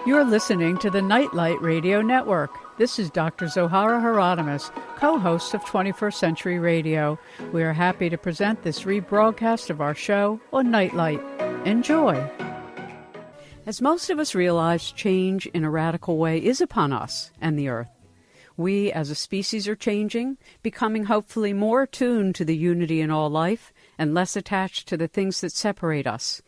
You're listening to the Nightlight Radio Network. This is Dr. Zohara Hieronimus, co-host of 21st Century Radio. We are happy to present this rebroadcast of our show on Nightlight. Enjoy. As most of us realize, change in a radical way is upon us and the Earth. We as a species are changing, becoming hopefully more attuned to the unity in all life and less attached to the things that separate us.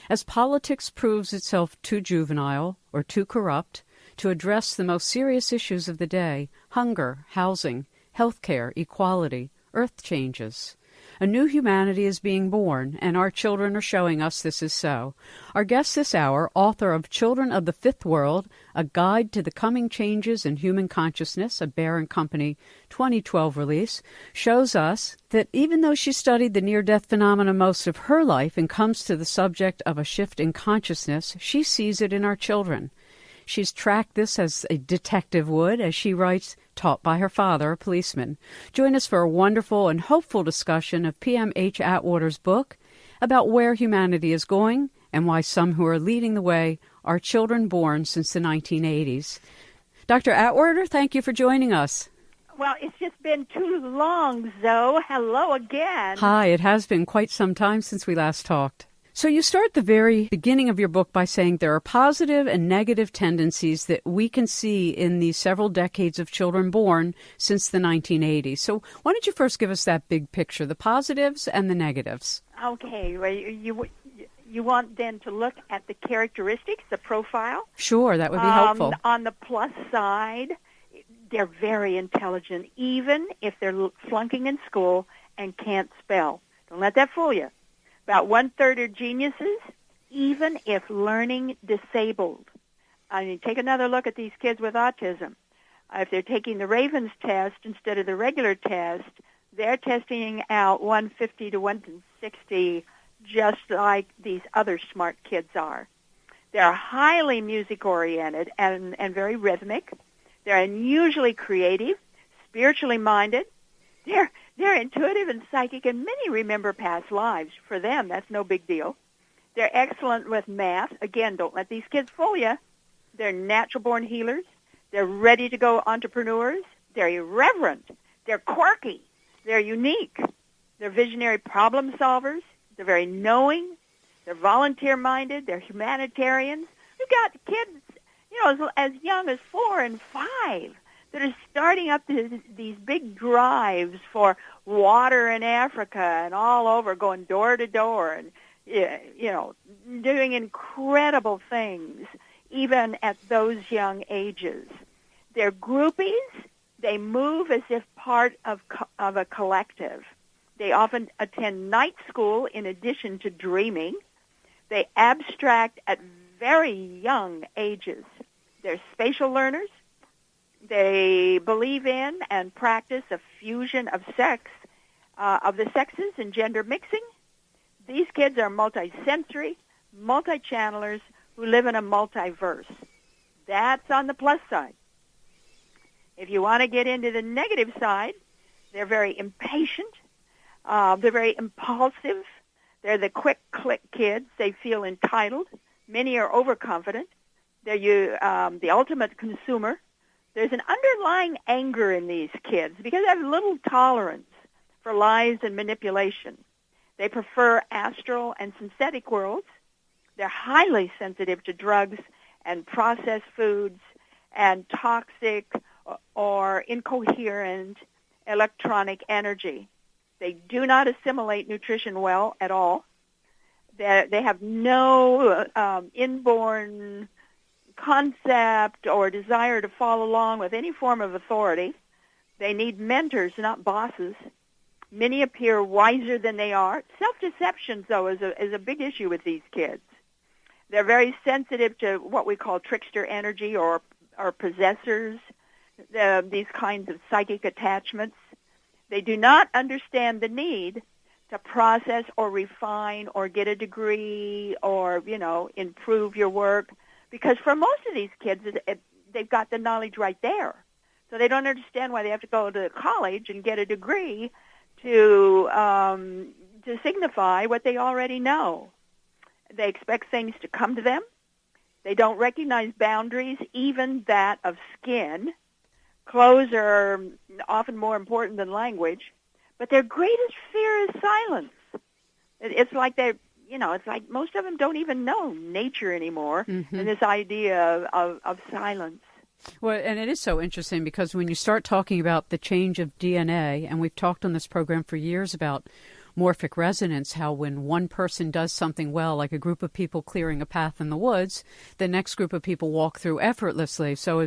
As politics proves itself too juvenile or too corrupt to address the most serious issues of the day, hunger, housing, healthcare, equality, earth changes. A new humanity is being born, and our children are showing us this is so. Our guest this hour, author of Children of the Fifth World, A Guide to the Coming Changes in Human Consciousness, a Bear & Company 2012 release, shows us that even though she studied the near-death phenomena most of her life and comes to the subject of a shift in consciousness, she sees it in our children. She's tracked this as a detective would, as she writes, taught by her father, a policeman. Join us for a wonderful and hopeful discussion of P.M.H. Atwater's book about where humanity is going and why some who are leading the way are children born since the 1980s. Dr. Atwater, thank you for joining us. Well, it's just been too long, Zoe. Hello again. Hi, it has been quite some time since we last talked. So you start the very beginning of your book by saying there are positive and negative tendencies that we can see in the several decades of children born since the 1980s. So why don't you first give us that big picture, the positives and the negatives? Okay. Well, you want then to look at the characteristics, the profile? Sure, that would be helpful. On the plus side, they're very intelligent, even if they're flunking in school and can't spell. Don't let that fool you. About 1/3 are geniuses, even if learning disabled. I mean, take another look at these kids with autism. If they're taking the Ravens test instead of the regular test, they're testing out 150 to 160 just like these other smart kids are. They're highly music-oriented and very rhythmic. They're unusually creative, spiritually minded. They're intuitive and psychic, and many remember past lives. For them, that's no big deal. They're excellent with math. Again, don't let these kids fool you. They're natural-born healers. They're ready-to-go entrepreneurs. They're irreverent. They're quirky. They're unique. They're visionary problem solvers. They're very knowing. They're volunteer-minded. They're humanitarians. We've got kids, as young as 4 and 5. that are starting up these big drives for water in Africa and all over, going door to door and, doing incredible things even at those young ages. They're groupies. They move as if part of a collective. They often attend night school in addition to dreaming. They abstract at very young ages. They're spatial learners. They believe in and practice a fusion of of the sexes and gender mixing. These kids are multisensory, multi-channelers who live in a multiverse. That's on the plus side. If you want to get into the negative side, they're very impatient. They're very impulsive. They're the quick-click kids. They feel entitled. Many are overconfident. They're the ultimate consumer. There's an underlying anger in these kids because they have little tolerance for lies and manipulation. They prefer astral and synthetic worlds. They're highly sensitive to drugs and processed foods and toxic or incoherent electronic energy. They do not assimilate nutrition well at all. They have no inborn concept or desire to follow along with any form of authority. They need mentors, not bosses. Many appear wiser than they are. Self-deception, though, is a big issue with these kids. They're very sensitive to what we call trickster energy or possessors, these kinds of psychic attachments. They do not understand the need to process or refine or get a degree or, improve your work. Because for most of these kids, they've got the knowledge right there. So they don't understand why they have to go to college and get a degree to signify what they already know. They expect things to come to them. They don't recognize boundaries, even that of skin. Clothes are often more important than language. But their greatest fear is silence. It's like it's like most of them don't even know nature anymore, and this idea of silence. Well, and it is so interesting because when you start talking about the change of DNA, and we've talked on this program for years about morphic resonance, how when one person does something well, like a group of people clearing a path in the woods, the next group of people walk through effortlessly. So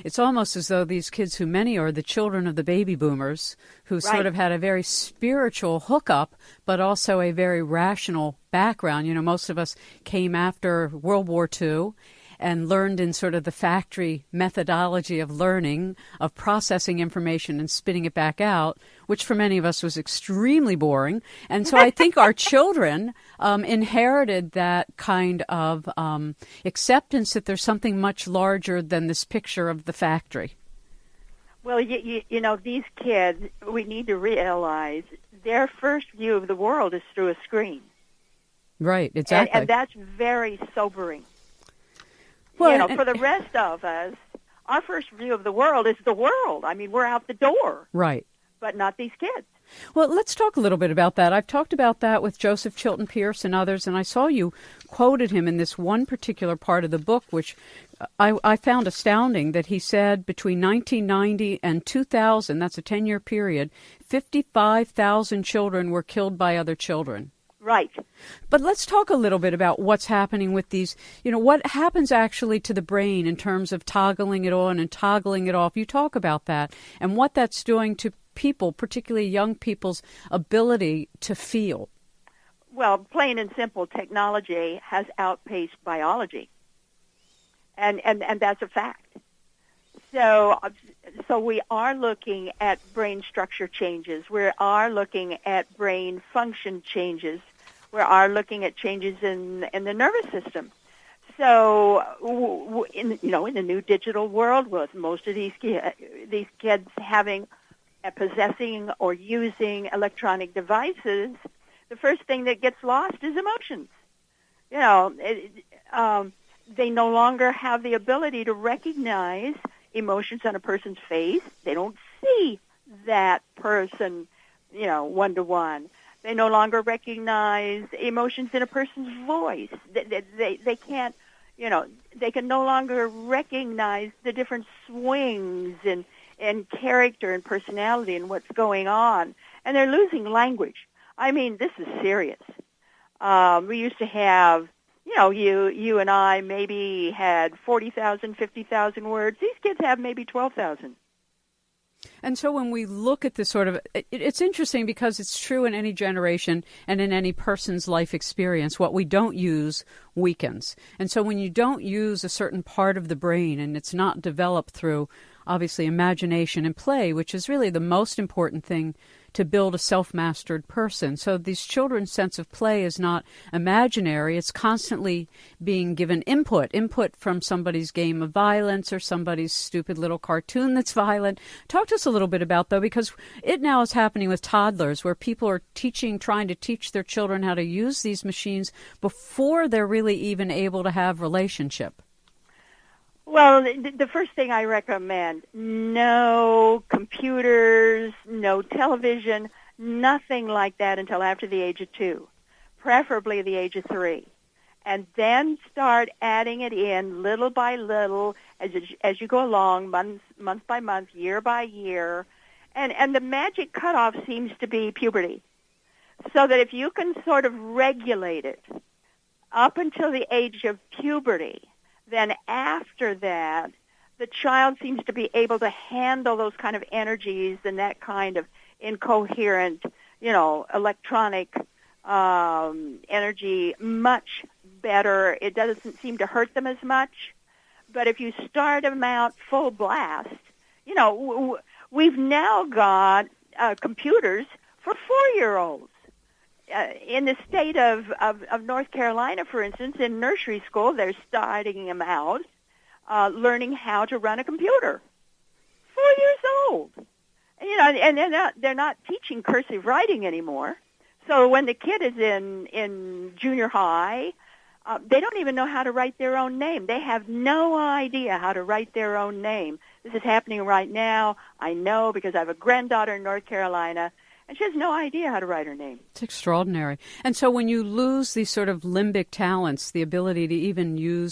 it's almost as though these kids, who many are the children of the baby boomers, who sort of had a very spiritual hookup, but also a very rational background. You know, most of us came after World War II and learned in sort of the factory methodology of learning, of processing information and spitting it back out, which for many of us was extremely boring. And so I think our children inherited that kind of acceptance that there's something much larger than this picture of the factory. Well, you know, these kids, we need to realize their first view of the world is through a screen. Right, exactly. And that's very sobering. Well, for the rest of us, our first view of the world is the world. I mean, we're out the door. Right. But not these kids. Well, let's talk a little bit about that. I've talked about that with Joseph Chilton Pierce and others, and I saw you quoted him in this one particular part of the book, which I found astounding, that he said between 1990 and 2000, that's a 10-year period, 55,000 children were killed by other children. Right. But let's talk a little bit about what's happening with these, what happens actually to the brain in terms of toggling it on and toggling it off. You talk about that and what that's doing to people, particularly young people's ability to feel. Well, plain and simple, technology has outpaced biology. And that's a fact. So we are looking at brain structure changes. We are looking at brain function changes. We are looking at changes in the nervous system. So, in the new digital world, with most of these kids having, possessing or using electronic devices, the first thing that gets lost is emotions. They no longer have the ability to recognize emotions on a person's face. They don't see that person, one-to-one. They no longer recognize emotions in a person's voice. They can't, they can no longer recognize the different swings and character and personality and what's going on. And they're losing language. I mean, this is serious. We used to have, you and I maybe had 40,000, 50,000 words. These kids have maybe 12,000. And so when we look at this sort of, it's interesting because it's true in any generation and in any person's life experience. What we don't use weakens. And so when you don't use a certain part of the brain and it's not developed through, obviously, imagination and play, which is really the most important thing to build a self-mastered person. So these children's sense of play is not imaginary. It's constantly being given input from somebody's game of violence or somebody's stupid little cartoon that's violent. Talk to us a little bit about, though, because it now is happening with toddlers where people are trying to teach their children how to use these machines before they're really even able to have relationship. Well, the first thing I recommend, no computers, no television, nothing like that until after the age of 2, preferably the age of 3. And then start adding it in little by little as you go along, month by month, year by year. And the magic cutoff seems to be puberty. So that if you can sort of regulate it up until the age of puberty, then after that, the child seems to be able to handle those kind of energies and that kind of incoherent, electronic energy much better. It doesn't seem to hurt them as much. But if you start them out full blast, we've now got computers for 4-year-olds. In the state of North Carolina, for instance, in nursery school, they're starting them out learning how to run a computer. 4 years old. And they're not teaching cursive writing anymore. So when the kid is in junior high, They don't even know how to write their own name. They have no idea how to write their own name. This is happening right now. I know because I have a granddaughter in North Carolina, and she has no idea how to write her name. It's extraordinary. And so when you lose these sort of limbic talents, the ability to even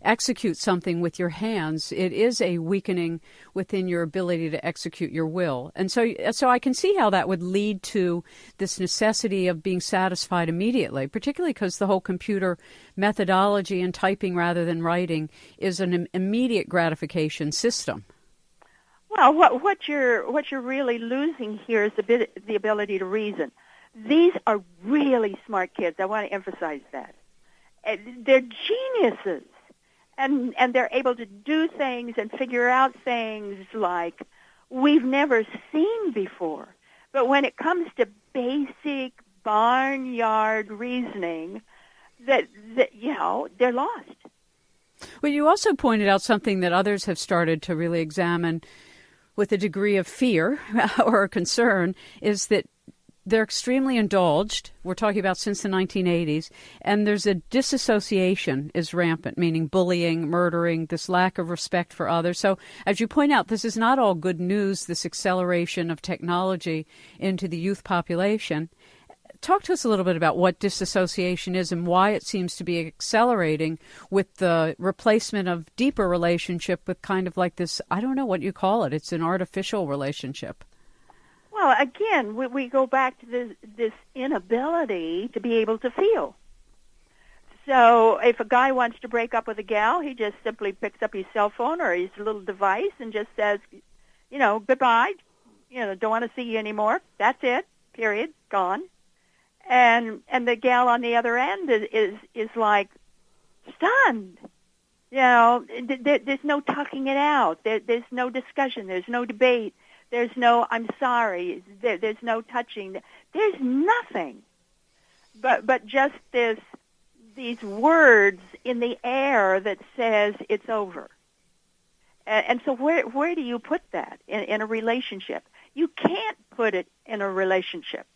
execute something with your hands, it is a weakening within your ability to execute your will. And so I can see how that would lead to this necessity of being satisfied immediately, particularly because the whole computer methodology and typing rather than writing is an immediate gratification system. Well, what you're really losing here is the ability to reason. These are really smart kids. I want to emphasize that. They're geniuses. And they're able to do things and figure out things like we've never seen before. But when it comes to basic barnyard reasoning, that they're lost. Well, you also pointed out something that others have started to really examine with a degree of fear or concern, is that they're extremely indulged. We're talking about since the 1980s. And there's a disassociation is rampant, meaning bullying, murdering, this lack of respect for others. So as you point out, this is not all good news, this acceleration of technology into the youth population. Talk to us a little bit about what disassociation is and why it seems to be accelerating with the replacement of deeper relationship with kind of like this, I don't know what you call it. It's an artificial relationship. Well, again, we go back to this inability to be able to feel. So if a guy wants to break up with a gal, he just simply picks up his cell phone or his little device and just says, goodbye, don't want to see you anymore. That's it, period, gone. And the gal on the other end is like stunned. There's no talking it out. There's no discussion. There's no debate. There's no, I'm sorry. There's no touching. There's nothing, but just these words in the air that says it's over. And so where do you put that in a relationship? You can't put it in a relationship.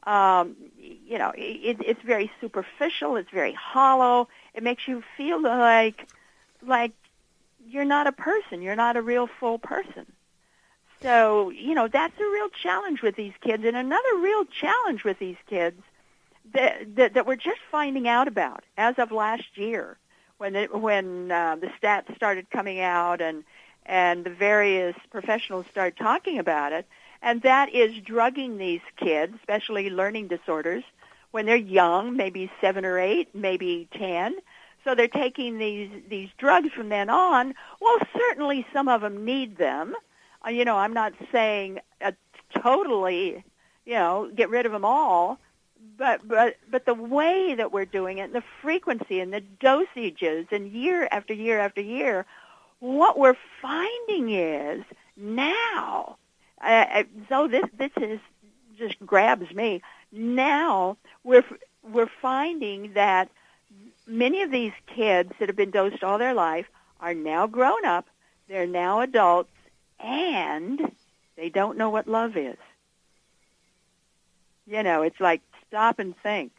It's very superficial. It's very hollow. It makes you feel like you're not a person. You're not a real full person. So, that's a real challenge with these kids. And another real challenge with these kids that we're just finding out about as of last year when the stats started coming out and the various professionals started talking about it, and that is drugging these kids, especially learning disorders, when they're young, maybe 7 or 8, maybe 10. So they're taking these drugs from then on. Well, certainly some of them need them. I'm not saying totally, get rid of them all, but the way that we're doing it, and the frequency and the dosages, and year after year after year, what we're finding is now. So this is just grabs me. Now we're finding that many of these kids that have been dosed all their life are now grown up. They're now adults. And they don't know what love is. It's like stop and think.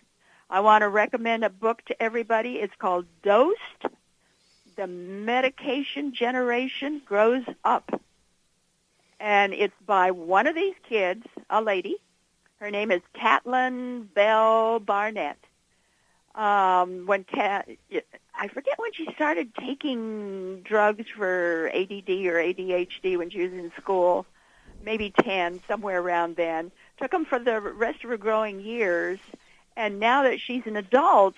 I want to recommend a book to everybody. It's called Dosed. The Medication Generation Grows Up. And it's by one of these kids, a lady. Her name is Caitlin Bell Barnett. I forget when she started taking drugs for ADD or ADHD when she was in school, maybe 10, somewhere around then. Took them for the rest of her growing years, and now that she's an adult,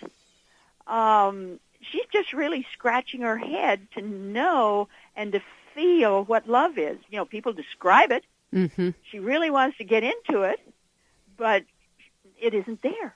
she's just really scratching her head to know and to feel what love is. People describe it. Mm-hmm. She really wants to get into it, but it isn't there.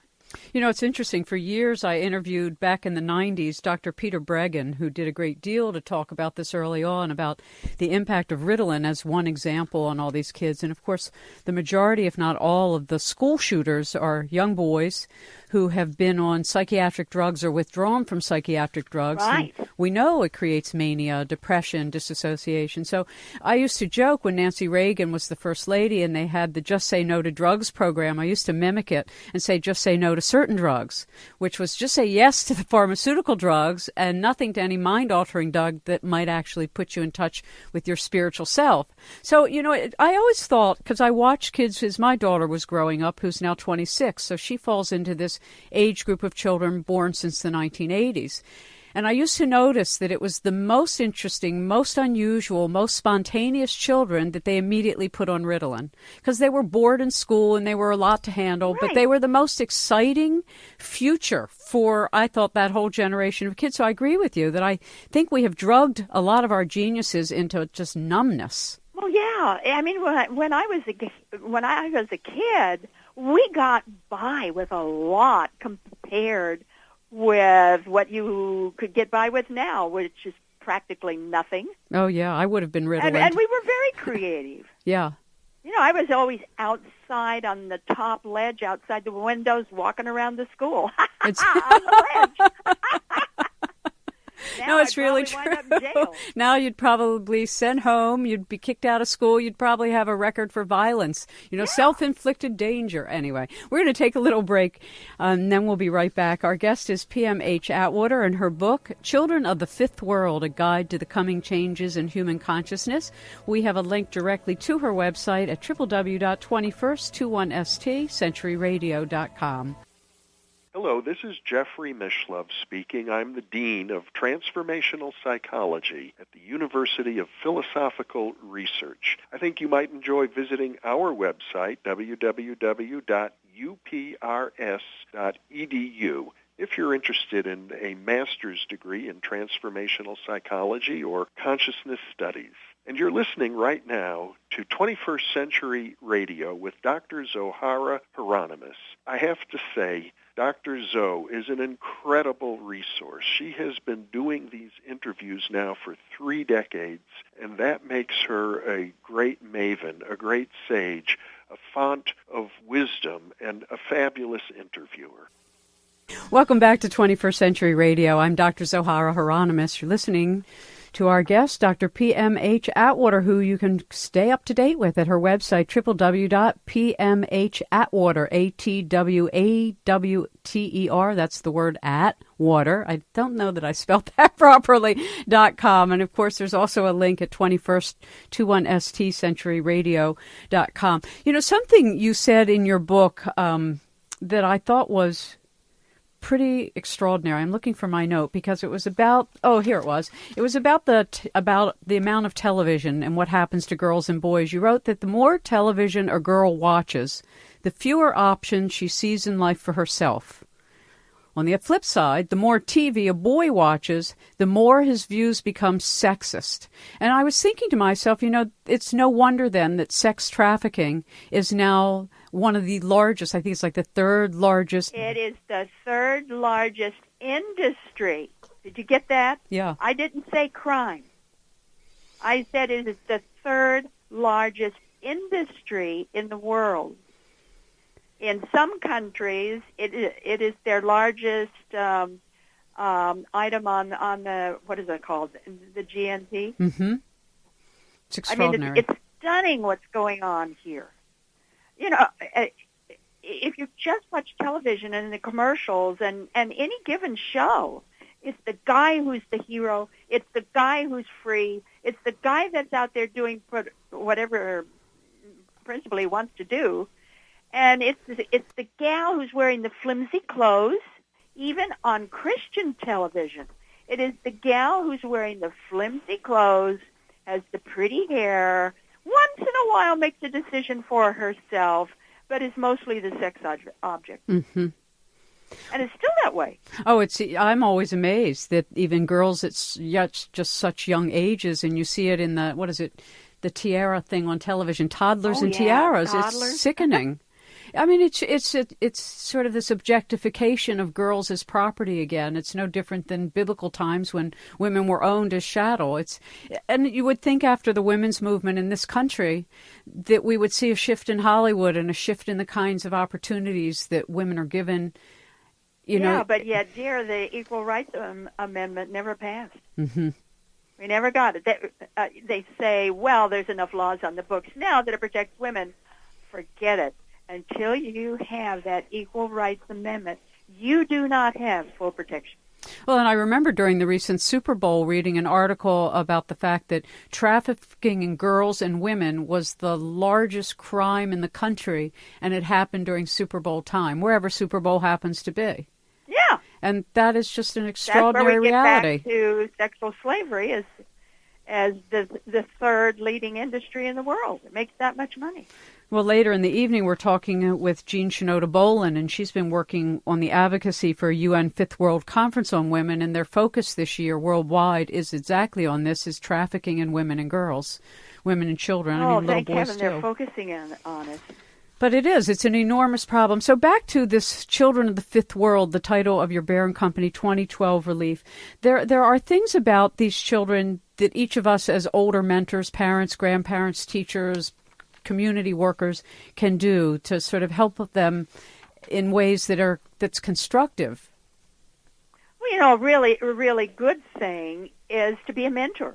It's interesting. For years, I interviewed back in the 90s Dr. Peter Bregan, who did a great deal to talk about this early on, about the impact of Ritalin as one example on all these kids. And, of course, the majority, if not all, of the school shooters are young boys who have been on psychiatric drugs or withdrawn from psychiatric drugs. Right. And we know it creates mania, depression, disassociation. So I used to joke when Nancy Reagan was the first lady and they had the Just Say No to Drugs program. I used to mimic it and say, just say no to to certain drugs, which was just say yes to the pharmaceutical drugs and nothing to any mind-altering drug that might actually put you in touch with your spiritual self. So, I always thought, because I watched kids as my daughter was growing up, who's now 26, so she falls into this age group of children born since the 1980s. And I used to notice that it was the most interesting, most unusual, most spontaneous children that they immediately put on Ritalin. Because they were bored in school and they were a lot to handle, but they were the most exciting future for, I thought, that whole generation of kids. So I agree with you that I think we have drugged a lot of our geniuses into just numbness. Well, yeah. I mean, when I was a kid, we got by with a lot compared with what you could get by with now, which is practically nothing. Oh, yeah, I would have been Ritalin. And we were very creative. Yeah. I was always outside on the top ledge, outside the windows, walking around the school. On the ledge. No, it's really true. Now you'd probably sent home, you'd be kicked out of school, you'd probably have a record for violence, self-inflicted danger. Anyway, we're going to take a little break, and then we'll be right back. Our guest is P.M.H. Atwater, and her book, Children of the Fifth World, A Guide to the Coming Changes in Human Consciousness. We have a link directly to her website at www.21st21stcenturyradio.com. Hello, this is Jeffrey Mishlove speaking. I'm the Dean of Transformational Psychology at the University of Philosophical Research. I think you might enjoy visiting our website, www.uprs.edu, if you're interested in a master's degree in transformational psychology or consciousness studies. And you're listening right now to 21st Century Radio with Dr. Zohara Hieronimus. I have to say, Dr. Zo is an incredible resource. She has been doing these interviews now for 3 decades, and that makes her a great maven, a great sage, a font of wisdom, and a fabulous interviewer. Welcome back to 21st Century Radio. I'm Dr. Zohara Hieronimus. You're listening to our guest, Dr. P.M.H. Atwater, who you can stay up to date with at her website, www.pmhatwater, ATWAWTER, that's the word Atwater. I don't know that I spelled that properly, .com. And, of course, there's also a link at 21st21stcenturyradio.com. Something you said in your book that I thought was pretty extraordinary. I'm looking for my note because it was about, here it was. It was about about the amount of television and what happens to girls and boys. You wrote that the more television a girl watches, the fewer options she sees in life for herself. On the flip side, the more TV a boy watches, the more his views become sexist. And I was thinking to myself, it's no wonder then that sex trafficking is now one of the largest, I think it's like the third largest. It is the third largest industry. Did you get that? Yeah. I didn't say crime. I said it is the third largest industry in the world. In some countries, it is their largest item on the, what is it called, the GNP? Mm-hmm. It's extraordinary. I mean, it's stunning what's going on here. If you just watch television and the commercials and any given show, it's the guy who's the hero. It's the guy who's free. It's the guy that's out there doing whatever principally he wants to do. And it's the gal who's wearing the flimsy clothes, even on Christian television. It is the gal who's wearing the flimsy clothes, has the pretty hair, once in a while makes a decision for herself, but is mostly the sex object. Mm-hmm. And it's still that way. I'm always amazed that even girls at just such young ages, and you see it in the tiara thing on television, toddlers and tiaras. Toddlers. It's sickening. I mean, it's sort of this objectification of girls as property again. It's no different than biblical times when women were owned as chattel. And you would think after the women's movement in this country that we would see a shift in Hollywood and a shift in the kinds of opportunities that women are given. Yeah, but yet, dear, the Equal Rights Amendment never passed. Mm-hmm. We never got it. They say, well, there's enough laws on the books now that it protects women. Forget it. until you have that Equal Rights Amendment, you do not have full protection. Well, and I remember during the recent Super Bowl reading an article about the fact that trafficking in girls and women was the largest crime in the country, and it happened during Super Bowl time, wherever Super Bowl happens to be. Yeah. And that is just an extraordinary reality. That's where we reality. get back to sexual slavery as the third leading industry in the world. It makes that much money. Well, later in the evening, we're talking with Jean Shinoda Boland, and she's been working on the advocacy for a UN Fifth World Conference on Women, and their focus this year worldwide is exactly on this, is trafficking in women and girls, women and children. Oh, I mean, thank little boys heaven too. they're focusing on it. But it's an enormous problem. So back to this Children of the Fifth World, the title of your Barron Company 2012 relief. There are things about these children that each of us as older mentors, parents, grandparents, teachers, community workers can do to sort of help them in ways that's constructive. Well, a really good thing is to be a mentor.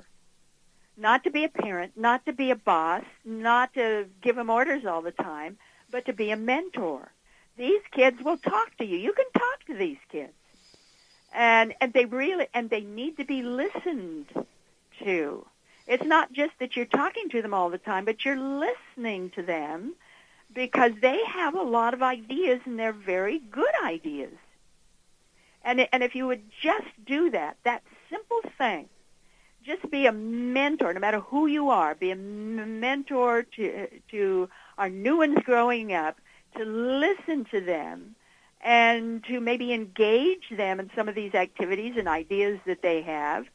Not to be a parent, not to be a boss, not to give them orders all the time, but to be a mentor. These kids will talk to you. You can talk to these kids. And they need to be listened to. It's not just that you're talking to them all the time, but you're listening to them because they have a lot of ideas, and they're very good ideas. And if you would just do that simple thing, just be a mentor, no matter who you are, be a mentor to our new ones growing up, to listen to them and to maybe engage them in some of these activities and ideas that they have.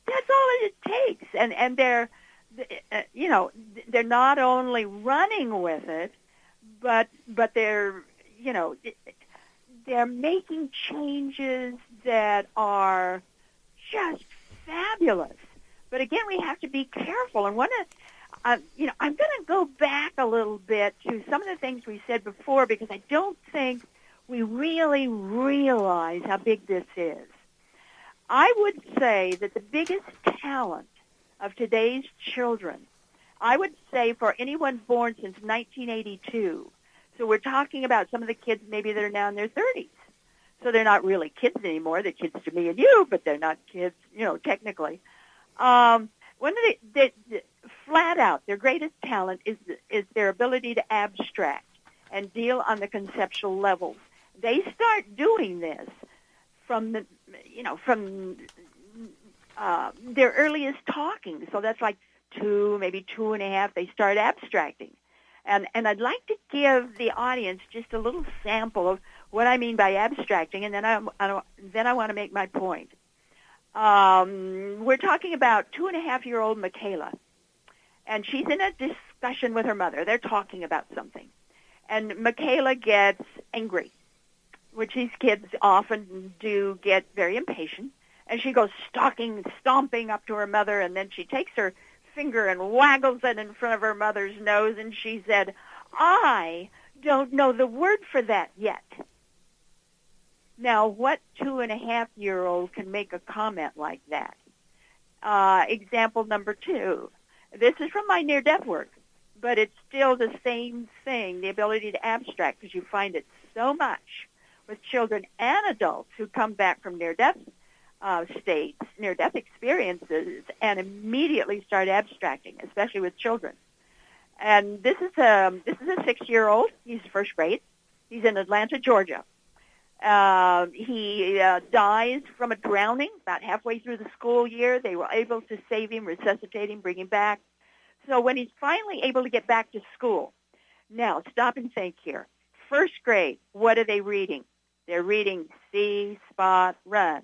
That's all it takes, and they're not only running with it, but they're making changes that are just fabulous. But again, we have to be careful, and I'm going to go back a little bit to some of the things we said before because I don't think we really realize how big this is. I would say that the biggest talent of today's children, I would say for anyone born since 1982, so we're talking about some of the kids maybe that are now in their 30s. So they're not really kids anymore. They're kids to me and you, but they're not kids, technically. One of the flat out, their greatest talent is their ability to abstract and deal on the conceptual levels. They start doing this from their earliest talking. So that's like 2, maybe 2.5. They start abstracting, and I'd like to give the audience just a little sample of what I mean by abstracting, and then I want to make my point. We're talking about 2.5-year-old Michaela, and she's in a discussion with her mother. They're talking about something, and Michaela gets angry, which these kids often do get very impatient, and she goes stomping up to her mother, and then she takes her finger and waggles it in front of her mother's nose, and she said, "I don't know the word for that yet." Now, what 2.5-year-old can make a comment like that? Example number 2. This is from my near-death work, but it's still the same thing, the ability to abstract, because you find it so much with children and adults who come back from near-death states, near-death experiences, and immediately start abstracting, especially with children. And this is a 6-year-old. He's first grade. He's in Atlanta, Georgia. He dies from a drowning about halfway through the school year. They were able to save him, resuscitate him, bring him back. So when he's finally able to get back to school, now stop and think here. First grade, what are they reading? They're reading See, Spot, Run,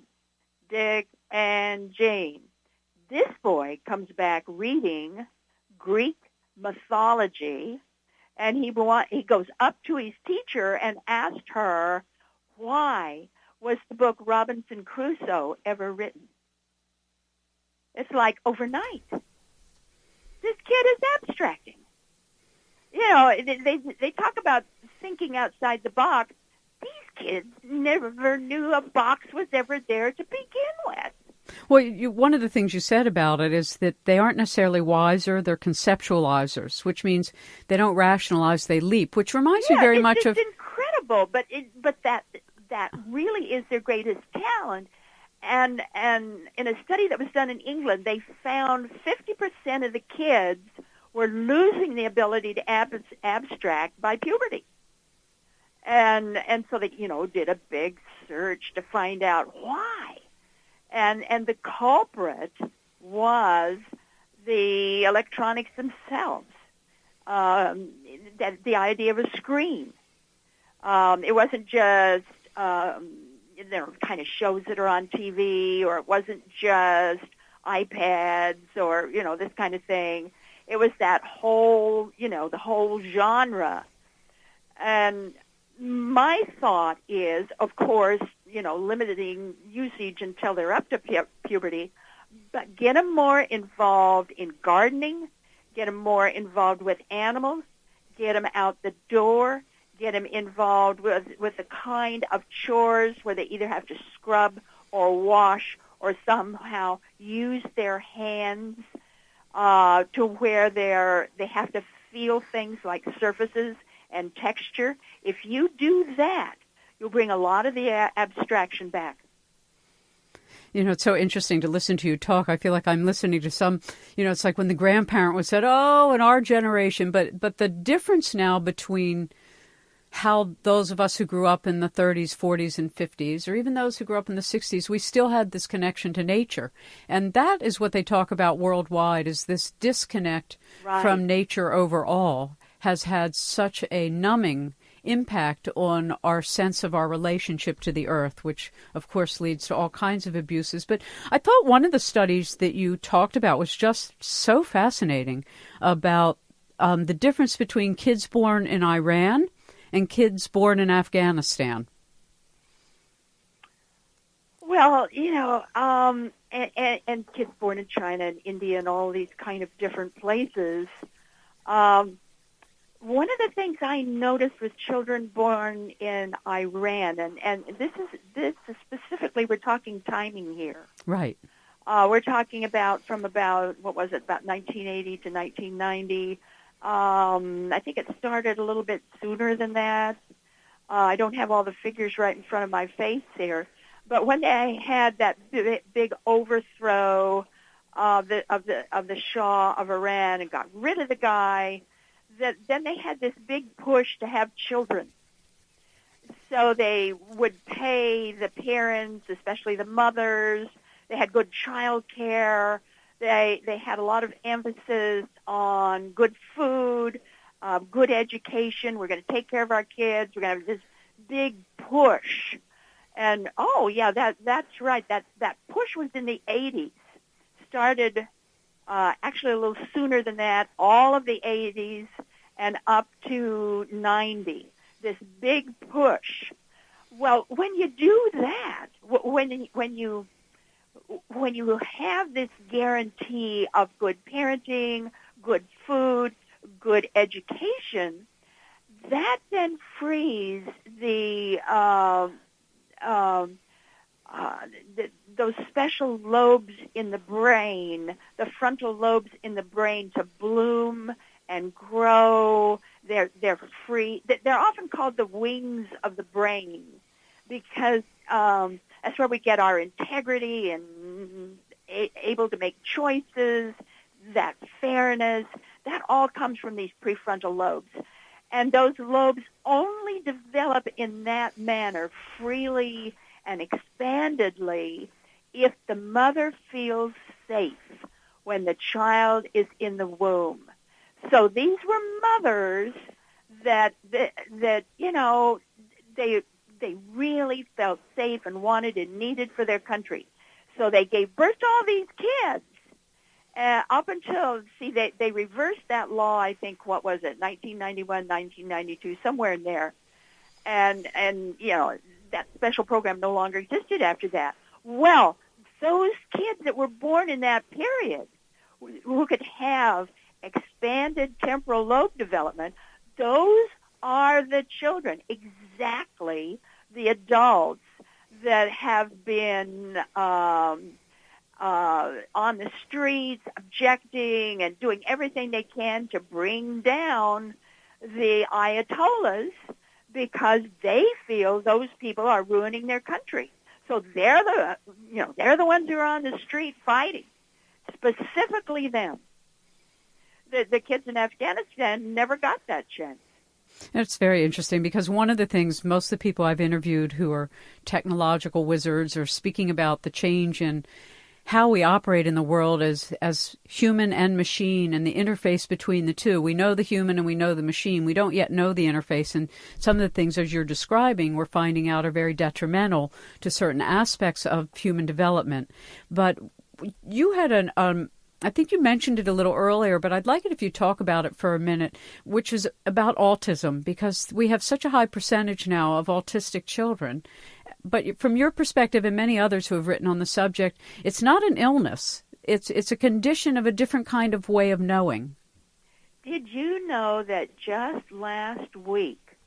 Dick and Jane. This boy comes back reading Greek mythology, and he goes up to his teacher and asked her, why was the book Robinson Crusoe ever written? It's like overnight. This kid is abstracting. They talk about thinking outside the box. These kids never knew a box was ever there to begin with. Well, one of the things you said about it is that they aren't necessarily wiser, they're conceptualizers, which means they don't rationalize, they leap, which reminds me very much of... It's incredible, but that really is their greatest talent. And in a study that was done in England, they found 50% of the kids were losing the ability to abstract by puberty. And so they, did a big search to find out why. And the culprit was the electronics themselves, the idea of a screen. It wasn't just, kind of shows that are on TV, or it wasn't just iPads or, this kind of thing. It was that whole, the whole genre. And my thought is, of course, limiting usage until they're up to puberty, but get them more involved in gardening, get them more involved with animals, get them out the door, get them involved with the kind of chores where they either have to scrub or wash or somehow use their hands to where they have to feel things like surfaces and texture. If you do that, you'll bring a lot of the abstraction back. It's so interesting to listen to you talk. I feel like I'm listening to some, it's like when the grandparent was said, oh, in our generation. But the difference now between how those of us who grew up in the 30s, 40s, and 50s, or even those who grew up in the 60s, we still had this connection to nature. And that is what they talk about worldwide, is this disconnect from nature overall has had such a numbing impact on our sense of our relationship to the earth, which, of course, leads to all kinds of abuses. But I thought one of the studies that you talked about was just so fascinating about the difference between kids born in Iran and kids born in Afghanistan. Well, and kids born in China and India and all these kind of different places. One of the things I noticed with children born in Iran, and this is specifically, we're talking timing here. Right. We're talking about 1980 to 1990. I think it started a little bit sooner than that. I don't have all the figures right in front of my face here, but when they had that big overthrow of the Shah of Iran and got rid of the guy, then they had this big push to have children. So they would pay the parents, especially the mothers. They had good child care. They had a lot of emphasis on good food, good education. We're going to take care of our kids. We're going to have this big push. And, that's right. That push was in the 80s. Started actually a little sooner than that, all of the 80s and up to 90. This big push. Well, when you do that, when you have this guarantee of good parenting, good food, good education, that then frees those special lobes in the brain, the frontal lobes in the brain, to bloom and grow. They're free. They're often called the wings of the brain because that's where we get our integrity and able to make choices, that fairness. That all comes from these prefrontal lobes. And those lobes only develop in that manner, freely and expandedly, if the mother feels safe when the child is in the womb. So these were mothers that they really felt safe and wanted and needed for their country. So they gave birth to all these kids up until, they reversed that law, I think, 1991, 1992, somewhere in there. And that special program no longer existed after that. Well, those kids that were born in that period who could have expanded temporal lobe development, those are the children, exactly the adults that have been on the streets, objecting and doing everything they can to bring down the Ayatollahs because they feel those people are ruining their country. So they're the ones who are on the street fighting, specifically them. The kids in Afghanistan never got that chance. It's very interesting because one of the things most of the people I've interviewed who are technological wizards are speaking about the change in how we operate in the world as human and machine and the interface between the two. We know the human and we know the machine. We don't yet know the interface. And some of the things, as you're describing, we're finding out are very detrimental to certain aspects of human development. But you had I think you mentioned it a little earlier, but I'd like it if you talk about it for a minute, which is about autism, because we have such a high percentage now of autistic children. But from your perspective and many others who have written on the subject, it's not an illness. It's a condition of a different kind of way of knowing. Did you know that just last week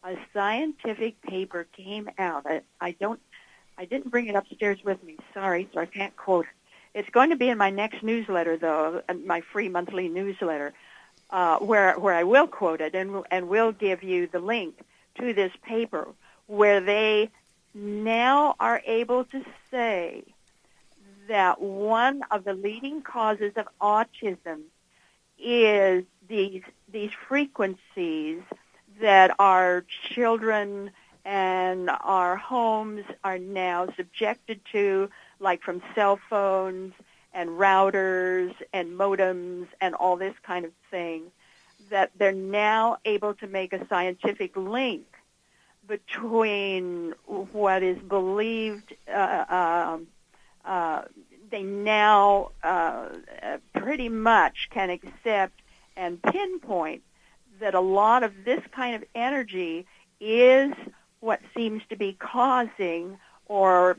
a scientific paper came out? I didn't bring it upstairs with me. Sorry, so I can't quote it. It's going to be in my next newsletter, though, my free monthly newsletter, where I will quote it and will give you the link to this paper, where they now are able to say that one of the leading causes of autism is these frequencies that our children and our homes are now subjected to, like from cell phones and routers and modems and all this kind of thing, that they're now able to make a scientific link between what is believed, they now pretty much can accept and pinpoint that a lot of this kind of energy is what seems to be causing or,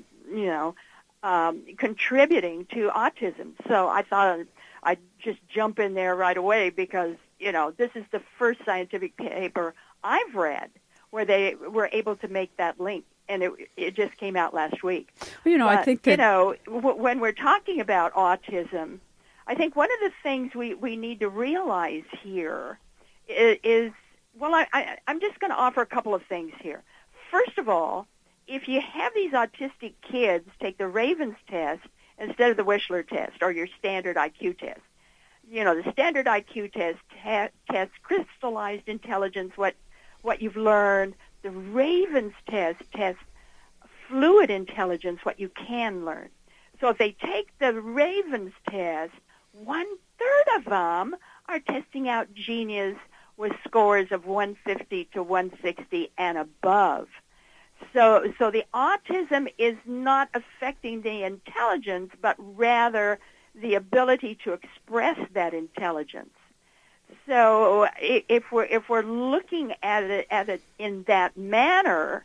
contributing to autism. So I thought I'd just jump in there right away because, this is the first scientific paper I've read where they were able to make that link, and it just came out last week. Well, but, I think that... when we're talking about autism, I think one of the things we need to realize here is I'm just going to offer a couple of things here. First of all, if you have these autistic kids take the Ravens test instead of the Wechsler test or your standard IQ test, the standard IQ test tests crystallized intelligence, what you've learned. The Ravens test tests fluid intelligence, what you can learn. So if they take the Ravens test, 1/3 of them are testing out genius with scores of 150 to 160 and above. So the autism is not affecting the intelligence, but rather the ability to express that intelligence. So if we're looking at it in that manner,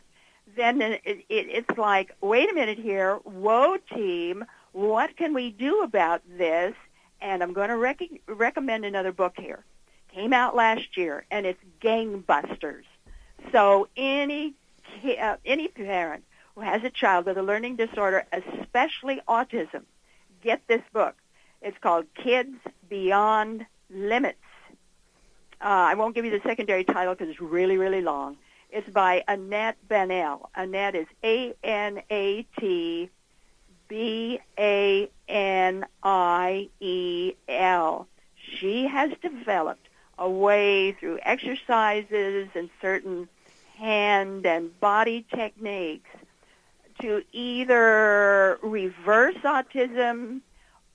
then it's like, wait a minute here, whoa, team, what can we do about this? And I'm going to recommend another book here. Came out last year, and it's gangbusters. So any parent who has a child with a learning disorder, especially autism, get this book. It's called Kids Beyond Limits. I won't give you the secondary title because it's really, really long. It's by Annette Banel. Annette is ANATBANIEL. She has developed a way through exercises and certain hand and body techniques to either reverse autism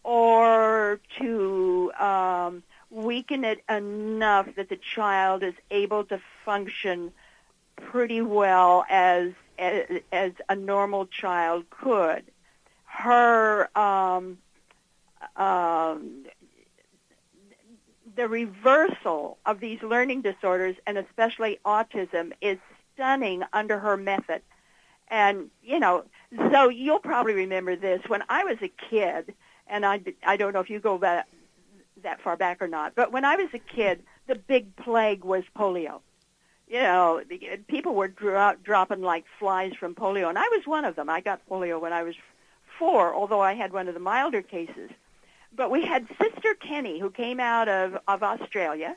or to weaken it enough that the child is able to function pretty well as a normal child could. Her the reversal of these learning disorders, and especially autism, is stunning under her method. And, so you'll probably remember this. When I was a kid, and I don't know if you go back that far back or not, but when I was a kid, the big plague was polio. People were dropping like flies from polio, and I was one of them. I got polio when I was 4, although I had one of the milder cases. But we had Sister Kenny, who came out of Australia.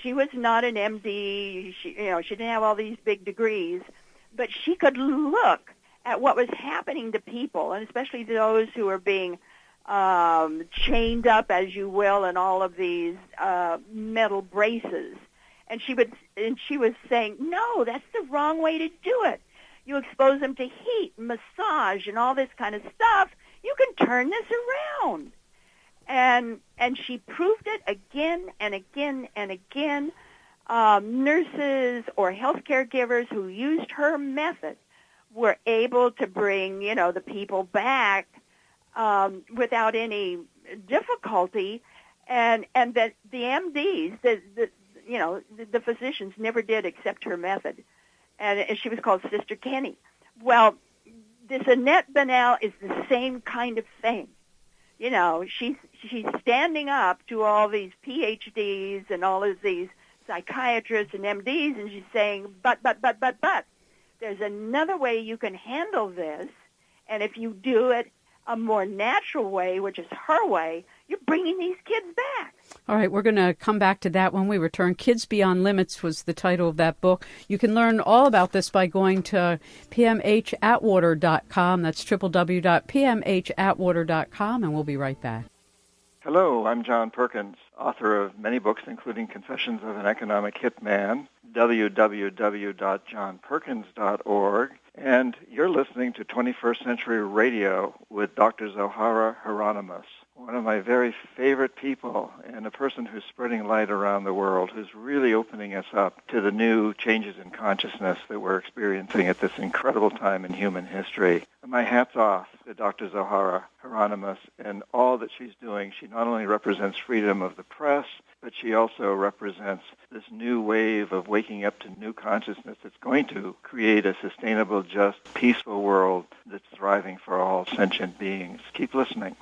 She was not an MD. She didn't have all these big degrees, but she could look at what was happening to people, and especially those who were being chained up, as you will, in all of these metal braces. And she was saying, no, that's the wrong way to do it. You expose them to heat, massage, and all this kind of stuff. You can turn this around. And she proved it again and again and again. Nurses or healthcare givers who used her method were able to bring, the people back without any difficulty, and that the MDs, the physicians never did accept her method, and she was called Sister Kenny. Well, this Annette Benell is the same kind of thing. She's standing up to all these PhDs and all of these psychiatrists and MDs, and she's saying, but, there's another way you can handle this, and if you do it a more natural way, which is her way, you're bringing these kids back. All right, we're going to come back to that when we return. Kids Beyond Limits was the title of that book. You can learn all about this by going to P.M.H.Atwater.com. That's www.pmhatwater.com, and we'll be right back. Hello, I'm John Perkins, author of many books, including Confessions of an Economic Hitman, www.johnperkins.org, and you're listening to 21st Century Radio with Dr. Zohara Hieronimus, one of my very favorite people and a person who's spreading light around the world, who's really opening us up to the new changes in consciousness that we're experiencing at this incredible time in human history. And my hat's off to Dr. Zohara Hieronimus and all that she's doing. She not only represents freedom of the press, but she also represents this new wave of waking up to new consciousness that's going to create a sustainable, just, peaceful world that's thriving for all sentient beings. Keep listening.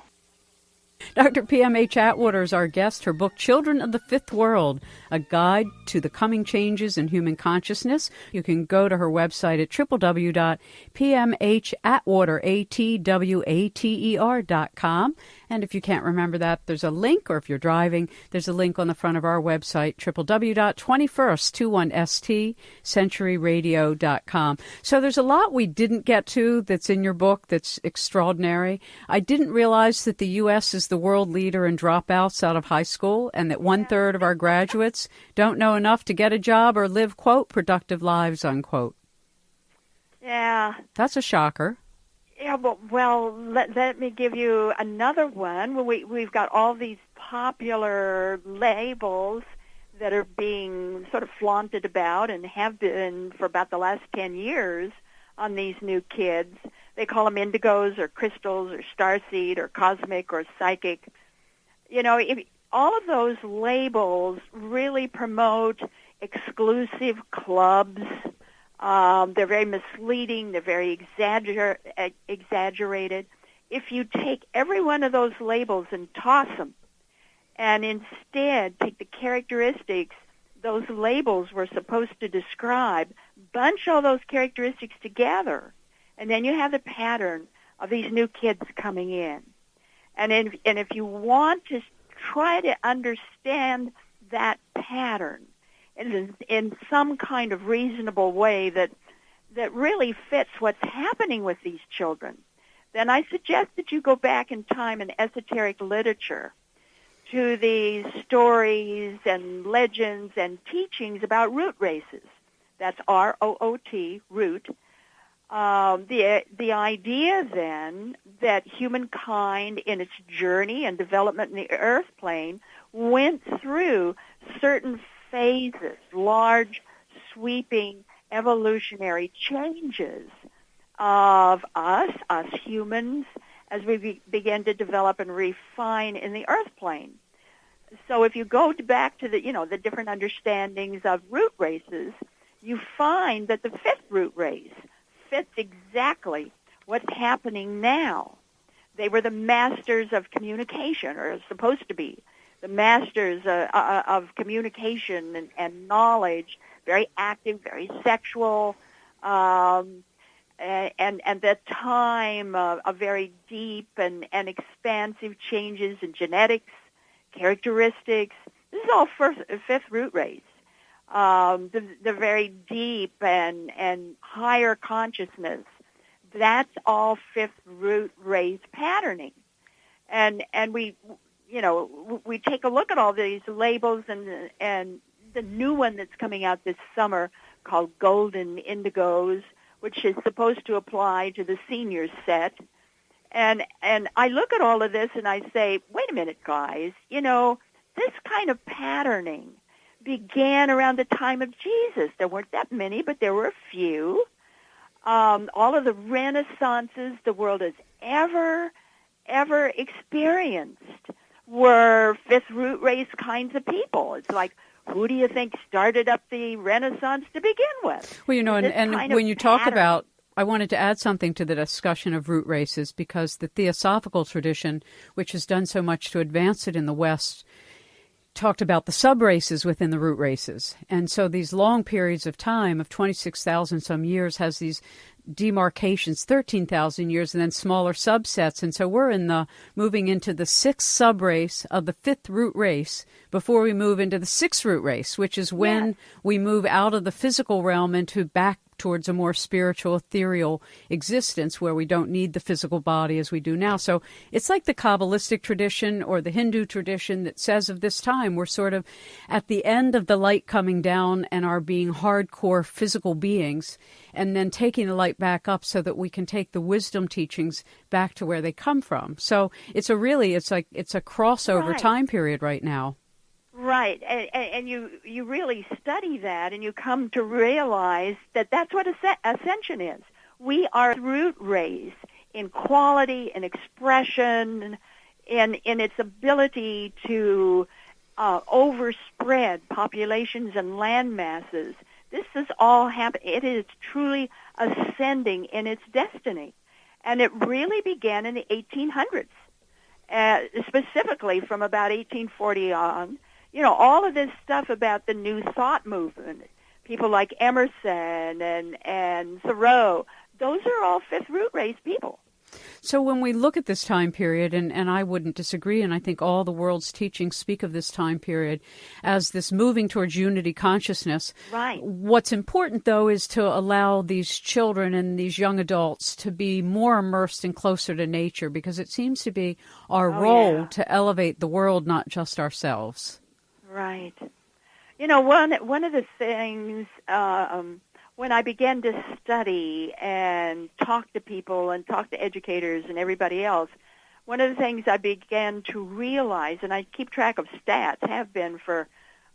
Dr. P.M.H. Atwater is our guest. Her book, Children of the Fifth World, A Guide to the Coming Changes in Human Consciousness. You can go to her website at www.pmhatwater.com. And if you can't remember that, there's a link, or if you're driving, there's a link on the front of our website, www.21st21centuryradio.com. So there's a lot we didn't get to that's in your book that's extraordinary. I didn't realize that the U.S. is the world leader in dropouts out of high school, and that 1/3 of our graduates don't know enough to get a job or live, quote, productive lives, unquote. Yeah. That's a shocker. Yeah, well, let me give you another one. We've got all these popular labels that are being sort of flaunted about and have been for about the last 10 years on these new kids. They call them indigos or crystals or starseed or cosmic or psychic. All of those labels really promote exclusive clubs. They're very misleading. They're very exaggerated. If you take every one of those labels and toss them, and instead take the characteristics those labels were supposed to describe, bunch all those characteristics together, and then you have the pattern of these new kids coming in. And if you want to try to understand that pattern in some kind of reasonable way that really fits what's happening with these children, then I suggest that you go back in time in esoteric literature to these stories and legends and teachings about root races. That's R-O-O-T, root. The idea then that humankind in its journey and development in the earth plane went through certain phases, large, sweeping, evolutionary changes of us humans, as we begin to develop and refine in the earth plane. So if you go back to the different understandings of root races, you find that the fifth root race fits exactly what's happening now. They were the masters of communication, or supposed to be the masters of communication and knowledge, very active, very sexual, and the time of very deep and expansive changes in genetics, characteristics. This is all fifth root race. The very deep and higher consciousness. That's all fifth root race patterning. And we take a look at all these labels and the new one that's coming out this summer called Golden Indigos, which is supposed to apply to the senior set. And I look at all of this and I say, wait a minute, guys, this kind of patterning began around the time of Jesus. There weren't that many, but there were a few. All of the renaissances the world has ever experienced were fifth root race kinds of people. It's like, who do you think started up the Renaissance to begin with? Well, and when you talk about, I wanted to add something to the discussion of root races, because the Theosophical tradition, which has done so much to advance it in the West, talked about the sub-races within the root races. And so these long periods of time of 26,000 some years has these demarcations, 13,000 years, and then smaller subsets. And so we're moving into the sixth sub-race of the fifth root race before we move into the sixth root race, which is when we move out of the physical realm into back towards a more spiritual, ethereal existence where we don't need the physical body as we do now. So it's like the Kabbalistic tradition or the Hindu tradition that says of this time, we're sort of at the end of the light coming down and are being hardcore physical beings, and then taking the light back up so that we can take the wisdom teachings back to where they come from. So it's a crossover time period right now. Right, and you really study that, and you come to realize that that's what ascension is. We are root race in quality and expression, in its ability to overspread populations and land masses. This is all happening. It is truly ascending in its destiny, and it really began in the 1800s, specifically from about 1840 on. All of this stuff about the New Thought movement, people like Emerson and Thoreau, those are all fifth root race people. So when we look at this time period, and I wouldn't disagree, and I think all the world's teachings speak of this time period as this moving towards unity consciousness. Right. What's important, though, is to allow these children and these young adults to be more immersed and closer to nature, because it seems to be our role to elevate the world, not just ourselves. Right. One of the things when I began to study and talk to people and talk to educators and everybody else, one of the things I began to realize, and I keep track of stats, have been for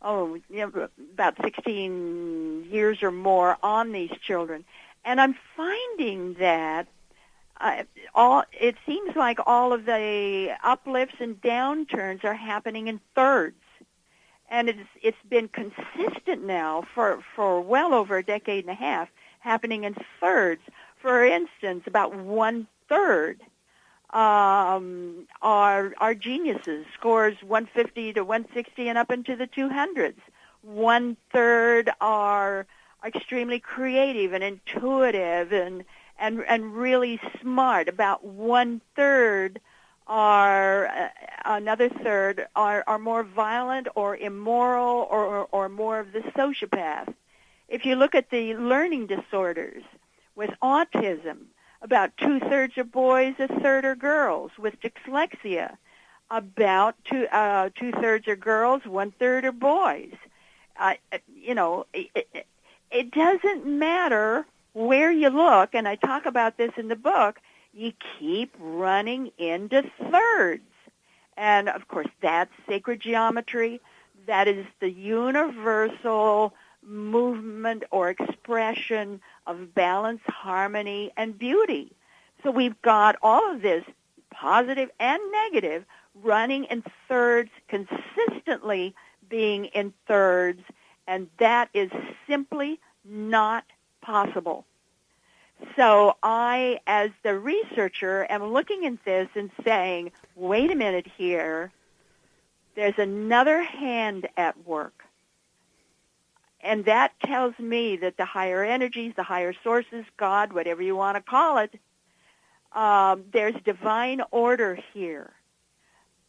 about 16 years or more on these children, and I'm finding that it seems like all of the uplifts and downturns are happening in thirds. And it's been consistent now for well over a decade and a half, happening in thirds. For instance, about 1/3 are geniuses, scores 150 to 160 and up into the 200s. 1/3 are extremely creative and intuitive and really smart. About 1/3 are another third are more violent or immoral or more of the sociopath. If you look at the learning disorders with autism, about 2/3 are boys, 1/3 are girls. With dyslexia, about 2/3 are girls, 1/3 are boys. It doesn't matter where you look, and I talk about this in the book. You keep running into thirds. And, of course, that's sacred geometry. That is the universal movement or expression of balance, harmony, and beauty. So we've got all of this, positive and negative, running in thirds, consistently being in thirds, and that is simply not possible. So I, as the researcher, am looking at this and saying, wait a minute here, there's another hand at work. And that tells me that the higher energies, the higher sources, God, whatever you want to call it, there's divine order here.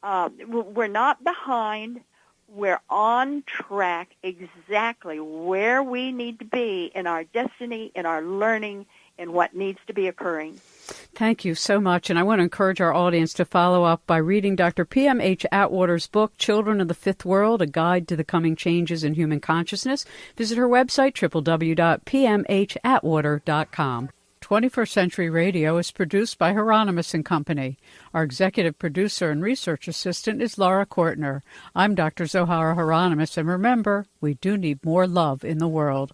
We're not behind. We're on track exactly where we need to be in our destiny, in our learning, in what needs to be occurring. Thank you so much. And I want to encourage our audience to follow up by reading Dr. P.M.H. Atwater's book, Children of the Fifth World, A Guide to the Coming Changes in Human Consciousness. Visit her website, www.pmhatwater.com. 21st Century Radio is produced by Hieronimus and Company. Our executive producer and research assistant is Laura Kortner. I'm Dr. Zohara Hieronimus, and remember, we do need more love in the world.